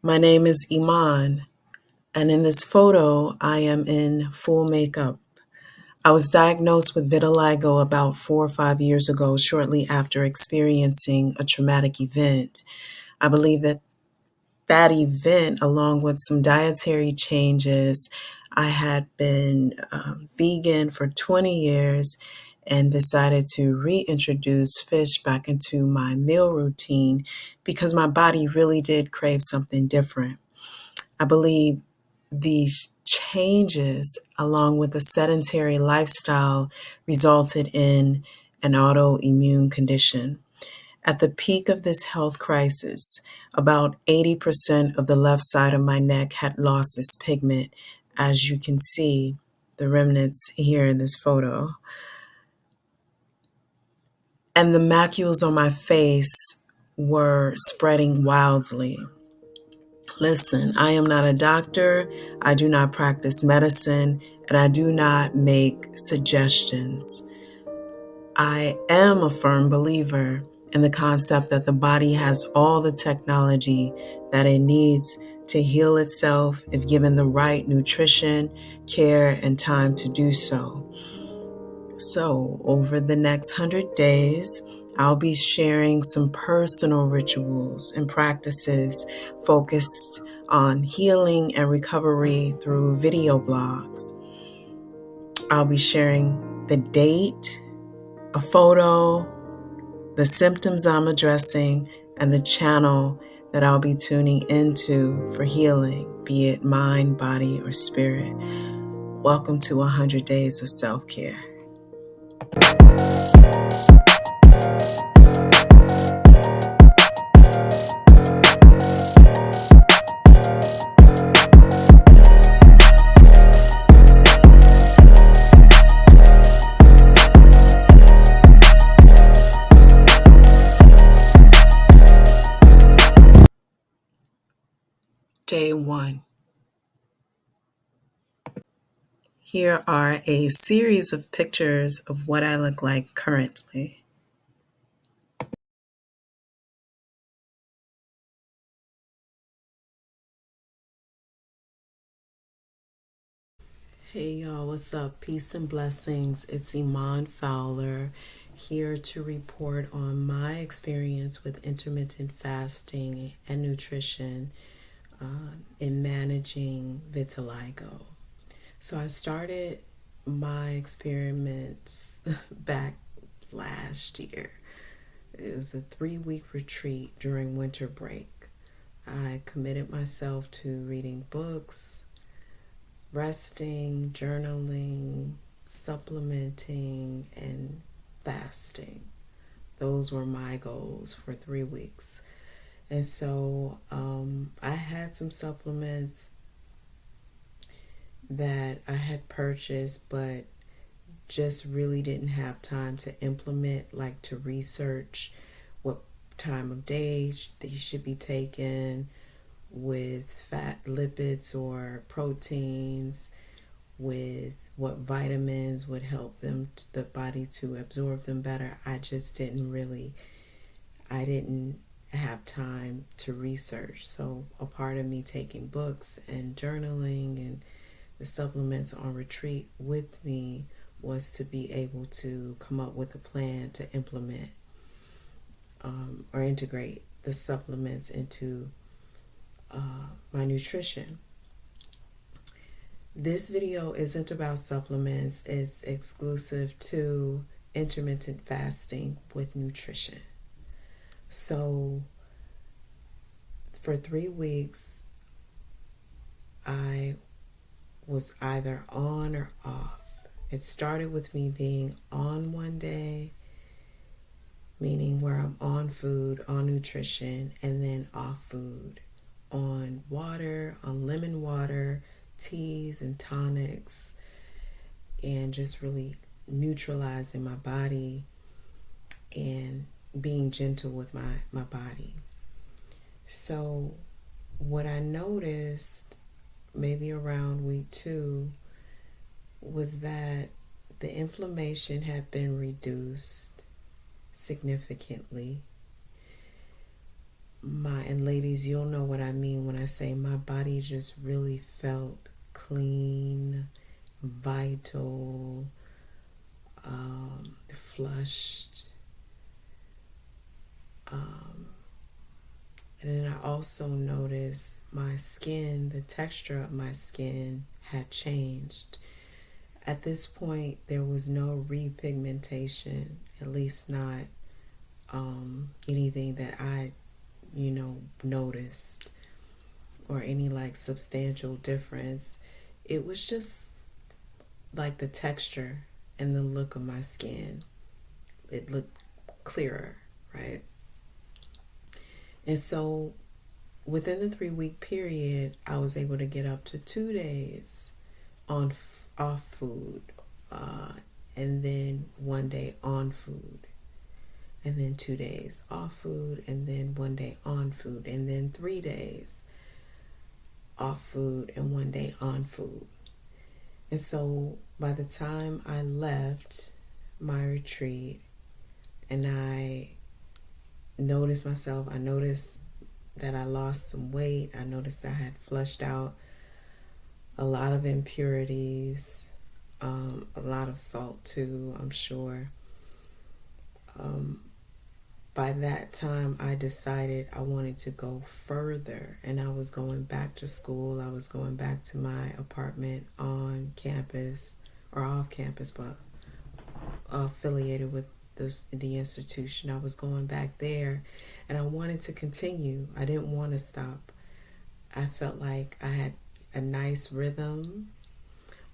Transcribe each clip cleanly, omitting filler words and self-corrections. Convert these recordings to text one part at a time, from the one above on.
My name is Iman, and in this photo, I am in full makeup. I was diagnosed with vitiligo about 4 or 5 years ago, shortly after experiencing a traumatic event. I believe that event, along with some dietary changes, I had been vegan for 20 years and decided to reintroduce fish back into my meal routine because my body really did crave something different. I believe these changes, along with a sedentary lifestyle, resulted in an autoimmune condition. At the peak of this health crisis, about 80% of the left side of my neck had lost its pigment, as you can see the remnants here in this photo. And the macules on my face were spreading wildly. Listen, I am not a doctor, I do not practice medicine, and I do not make suggestions. I am a firm believer in the concept that the body has all the technology that it needs to heal itself if given the right nutrition, care, and time to do so. So, over the next 100 days, I'll be sharing some personal rituals and practices focused on healing and recovery through video blogs. I'll be sharing the date, a photo, the symptoms I'm addressing, and the channel that I'll be tuning into for healing, be it mind, body, or spirit. Welcome to 100 Days of Self-Care. Day 1. Here are a series of pictures of what I look like currently. Hey y'all, what's up? Peace and blessings. It's Iman Fowler here to report on my experience with intermittent fasting and nutrition in managing vitiligo. So I started my experiments back last year. It was a 3-week retreat during winter break. I committed myself to reading books, resting, journaling, supplementing, and fasting. Those were my goals for 3 weeks. And so I had some supplements that I had purchased, but just really didn't have time to implement, like to research what time of day they should be taken with fat, lipids, or proteins, with what vitamins would help the body to absorb them better. I didn't have time to research. So a part of me taking books and journaling and the supplements on retreat with me was to be able to come up with a plan to implement or integrate the supplements into my nutrition. This video isn't about supplements, it's exclusive to intermittent fasting with nutrition. So for 3 weeks, I was either on or off. It started with me being on one day, meaning where I'm on food, on nutrition, and then off food, on water, on lemon water, teas and tonics, and just really neutralizing my body and being gentle with my body. So what I noticed maybe around week 2 was that the inflammation had been reduced significantly. and ladies, you'll know what I mean when I say my body just really felt clean, vital, flushed. And then I also noticed my skin, the texture of my skin had changed. At this point, there was no repigmentation, at least not anything that I, noticed, or any like substantial difference. It was just like the texture and the look of my skin. It looked clearer, right? And so within the 3 week period, I was able to get up to 2 days on off food, and then 1 day on food, and then 2 days off food, and then 1 day on food, and then 3 days off food and 1 day on food. And so by the time I left my retreat and I noticed myself, I noticed that I lost some weight. I noticed I had flushed out a lot of impurities, a lot of salt too, I'm sure. By that time, I decided I wanted to go further, and I was going back to school. I was going back to my apartment on campus, or off campus, but affiliated with the institution. I was going back there, and I wanted to continue. I didn't want to stop. I felt like I had a nice rhythm.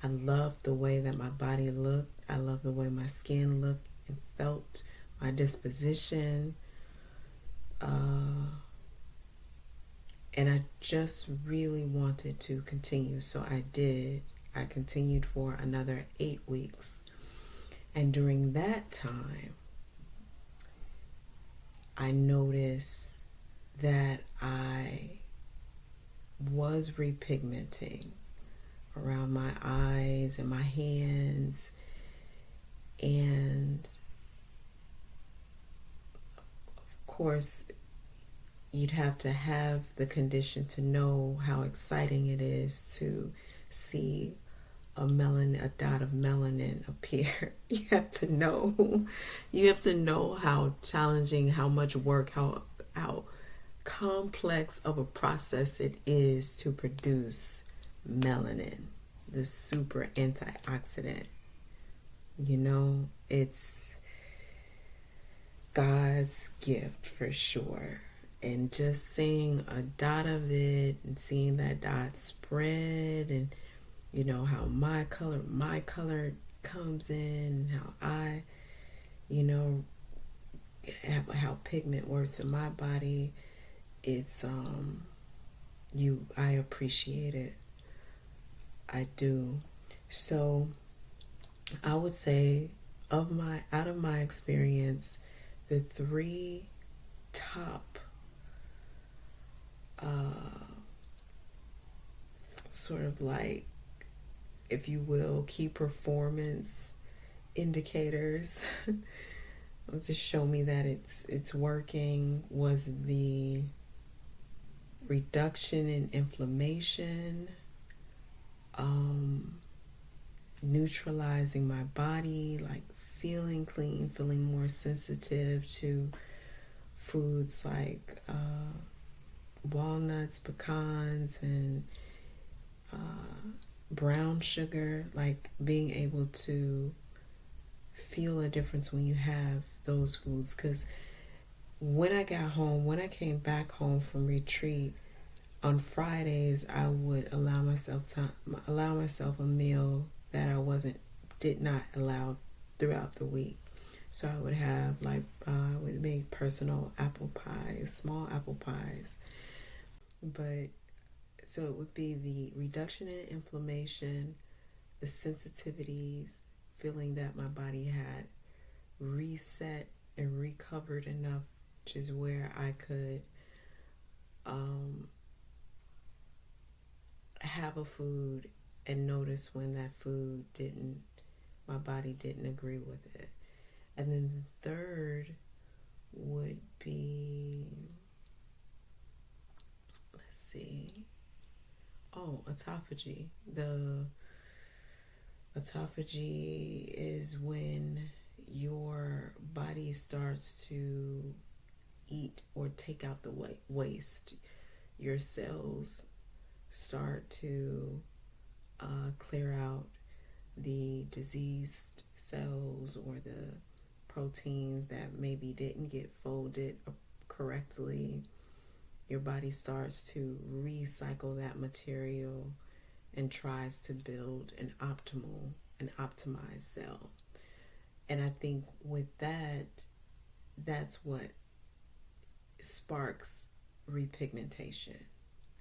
I loved the way that my body looked. I loved the way my skin looked and felt, my disposition. And I just really wanted to continue. So I did. I continued for another 8 weeks. And during that time, I noticed that I was repigmenting around my eyes and my hands. And of course, you'd have to have the condition to know how exciting it is to see a dot of melanin appear. You have to know. You have to know how challenging, how much work, how complex of a process it is to produce melanin, the super antioxidant. It's God's gift for sure. And just seeing a dot of it and seeing that dot spread, and how my color comes in, and how I how pigment works in my body, it's I appreciate it. I do. So I would say out of my experience, the 3 top sort of like, if you will, key performance indicators to show me that it's working was the reduction in inflammation, neutralizing my body, like feeling clean, feeling more sensitive to foods like walnuts, pecans, and brown sugar, like being able to feel a difference when you have those foods. Because when I came back home from retreat, on Fridays I would allow myself a meal that I did not allow throughout the week. So I would have I would make personal apple pies, small apple pies. But so it would be the reduction in inflammation, the sensitivities, feeling that my body had reset and recovered enough, which is where I could have a food and notice when that food my body didn't agree with it. And then the third would be autophagy. The autophagy is when your body starts to eat or take out the waste. Your cells start to clear out the diseased cells or the proteins that maybe didn't get folded correctly. Your body starts to recycle that material and tries to build an optimized cell. And I think with that, that's what sparks repigmentation.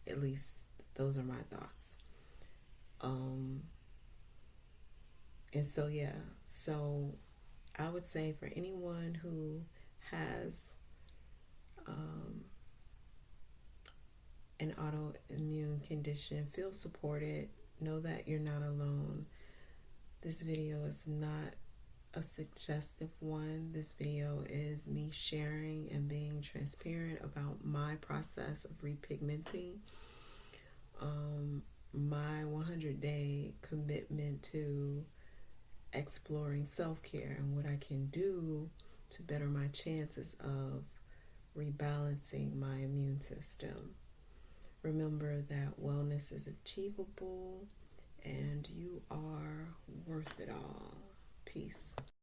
At least those are my thoughts. And so, yeah, so I would say for anyone who has an autoimmune condition, feel supported. Know that you're not alone. This video is not a suggestive one. This video is me sharing and being transparent about my process of repigmenting. My 100-day commitment to exploring self-care and what I can do to better my chances of rebalancing my immune system. Remember that wellness is achievable and you are worth it all. Peace.